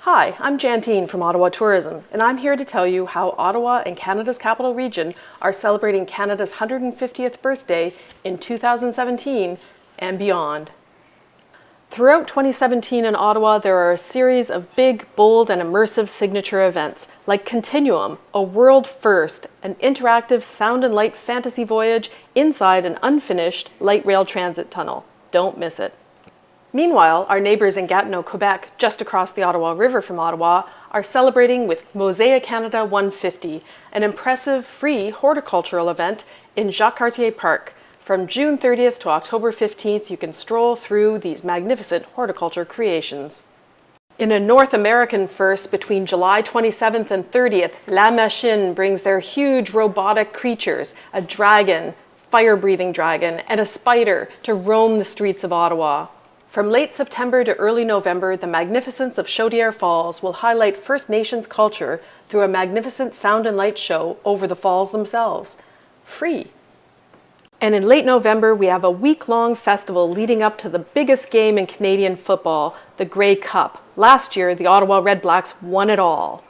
Hi, I'm Jantine from Ottawa Tourism, and I'm here to tell you how Ottawa and Canada's Capital Region are celebrating Canada's 150th birthday in 2017 and beyond. Throughout 2017 in Ottawa, there are a series of big, bold, and immersive signature events, like Continuum, a world first, an interactive sound and light fantasy voyage inside an unfinished light rail transit tunnel. Don't miss it. Meanwhile, our neighbours in Gatineau, Quebec, just across the Ottawa River from Ottawa, are celebrating with Mosaic Canada 150, an impressive free horticultural event in Jacques Cartier Park. From June 30th to October 15th, you can stroll through these magnificent horticulture creations. In a North American first, between July 27th and 30th, La Machine brings their huge robotic creatures, a dragon, fire-breathing dragon, and a spider to roam the streets of Ottawa. From late September to early November, the magnificence of Chaudière Falls will highlight First Nations culture through a magnificent sound and light show over the falls themselves. Free. And in late November, we have a week-long festival leading up to the biggest game in Canadian football, the Grey Cup. Last year, the Ottawa Red Blacks won it all.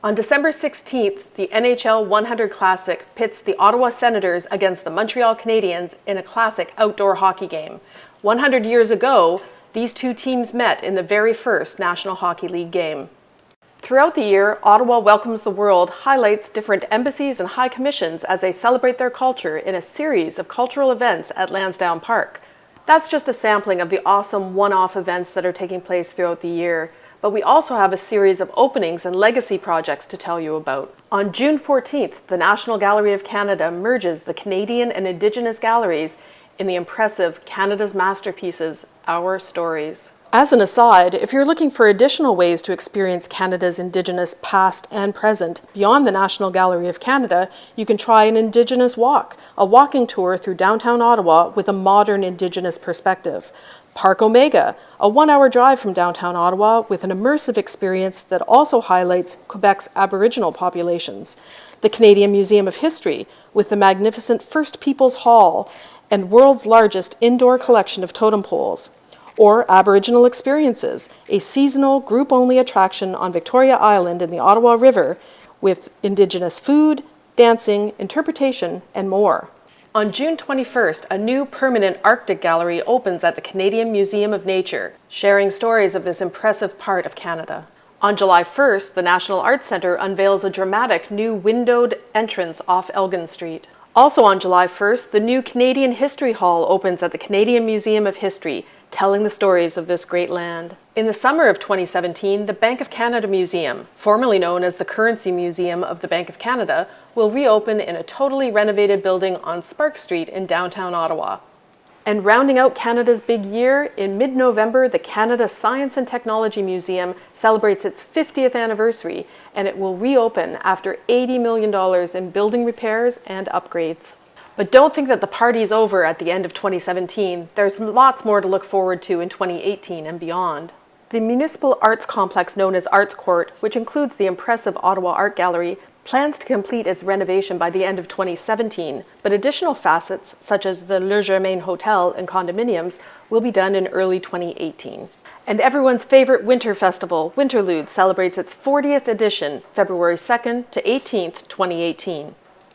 On December 16th, the NHL 100 Classic pits the Ottawa Senators against the Montreal Canadiens in a classic outdoor hockey game. 100 years ago, these two teams met in the very first National Hockey League game. Throughout the year, Ottawa Welcomes the World highlights different embassies and high commissions as they celebrate their culture in a series of cultural events at Lansdowne Park. That's just a sampling of the awesome one-off events that are taking place throughout the year. But we also have a series of openings and legacy projects to tell you about. On June 14th, the National Gallery of Canada merges the Canadian and Indigenous galleries in the impressive Canada's Masterpieces, Our Stories. As an aside, if you're looking for additional ways to experience Canada's Indigenous past and present beyond the National Gallery of Canada, you can try an Indigenous walk, a walking tour through downtown Ottawa with a modern Indigenous perspective. Park Omega, a 1-hour drive from downtown Ottawa with an immersive experience that also highlights Quebec's Aboriginal populations. The Canadian Museum of History, with the magnificent First Peoples Hall and world's largest indoor collection of totem poles. Or Aboriginal Experiences, a seasonal group-only attraction on Victoria Island in the Ottawa River with Indigenous food, dancing, interpretation, and more. On June 21st, a new permanent Arctic gallery opens at the Canadian Museum of Nature, sharing stories of this impressive part of Canada. On July 1st, the National Arts Centre unveils a dramatic new windowed entrance off Elgin Street. Also on July 1st, the new Canadian History Hall opens at the Canadian Museum of History, telling the stories of this great land. In the summer of 2017, the Bank of Canada Museum, formerly known as the Currency Museum of the Bank of Canada, will reopen in a totally renovated building on Spark Street in downtown Ottawa. And rounding out Canada's big year, in mid-November, the Canada Science and Technology Museum celebrates its 50th anniversary, and it will reopen after $80 million in building repairs and upgrades. But don't think that the party's over at the end of 2017. There's lots more to look forward to in 2018 and beyond. The municipal arts complex known as Arts Court, which includes the impressive Ottawa Art Gallery, plans to complete its renovation by the end of 2017, but additional facets, such as the Le Germain Hotel and condominiums, will be done in early 2018. And everyone's favorite winter festival, Winterlude, celebrates its 40th edition, February 2nd to 18th, 2018.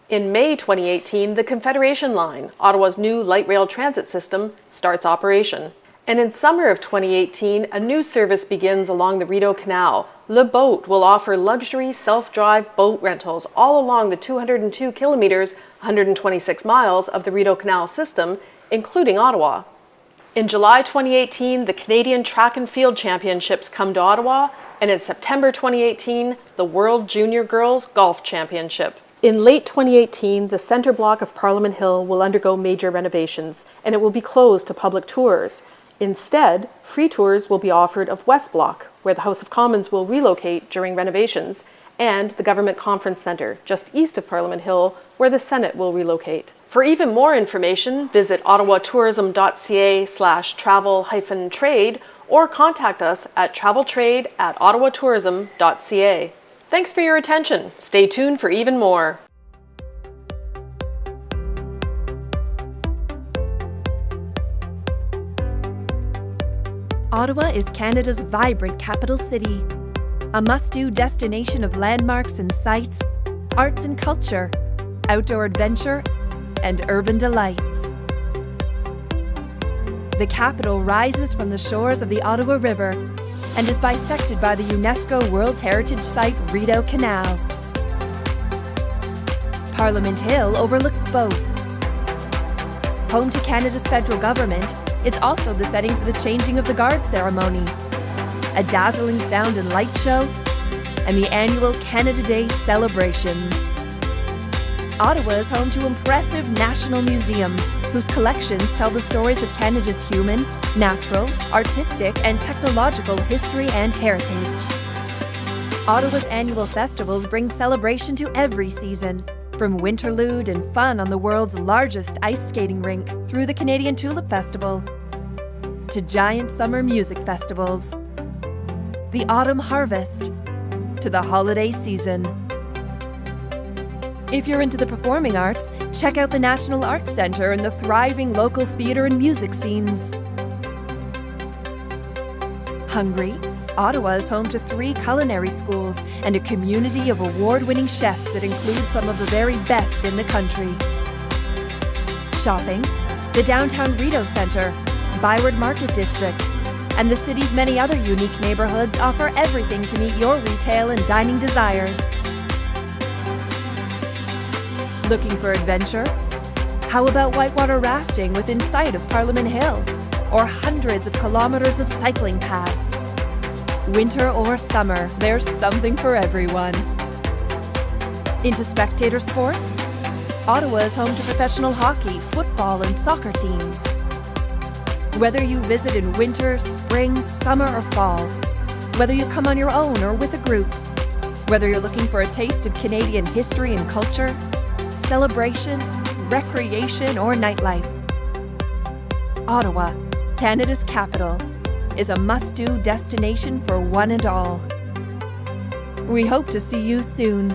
In May 2018, the Confederation Line, Ottawa's new light rail transit system, starts operation. And in summer of 2018, a new service begins along the Rideau Canal. Le Boat will offer luxury self-drive boat rentals all along the 202 kilometers, 126 miles of the Rideau Canal system, including Ottawa. In July 2018, the Canadian Track and Field Championships come to Ottawa, and in September 2018, the World Junior Girls Golf Championship. In late 2018, the centre block of Parliament Hill will undergo major renovations, and it will be closed to public tours. Instead, free tours will be offered of West Block, where the House of Commons will relocate during renovations, and the Government Conference Centre, just east of Parliament Hill, where the Senate will relocate. For even more information, visit ottawatourism.ca/travel-trade or contact us at traveltrade@ottawatourism.ca. Thanks for your attention. Stay tuned for even more. Ottawa is Canada's vibrant capital city. a must-do destination of landmarks and sights, arts and culture, outdoor adventure, and urban delights. The capital rises from the shores of the Ottawa River and is bisected by the UNESCO World Heritage Site Rideau Canal. Parliament Hill overlooks both. Home to Canada's federal government, it's also the setting for the changing of the guard ceremony, a dazzling sound and light show, and the annual Canada Day celebrations. Ottawa is home to impressive national museums whose collections tell the stories of Canada's human, natural, artistic, and technological history and heritage. Ottawa's annual festivals bring celebration to every season, from Winterlude and fun on the world's largest ice skating rink through the Canadian Tulip Festival, to giant summer music festivals, the autumn harvest, to the holiday season. If you're into the performing arts, check out the National Arts Centre and the thriving local theatre and music scenes. Hungry? Ottawa is home to 3 culinary schools and a community of award-winning chefs that include some of the very best in the country. Shopping? The downtown Rideau Centre, Byward Market District, and the city's many other unique neighbourhoods offer everything to meet your retail and dining desires. Looking for adventure? How about whitewater rafting within sight of Parliament Hill, or hundreds of kilometres of cycling paths? Winter or summer, there's something for everyone. Into spectator sports? Ottawa is home to professional hockey, football, and soccer teams. Whether you visit in winter, spring, summer, or fall, whether you come on your own or with a group, whether you're looking for a taste of Canadian history and culture, celebration, recreation, or nightlife, Ottawa, Canada's capital, is a must-do destination for one and all. We hope to see you soon.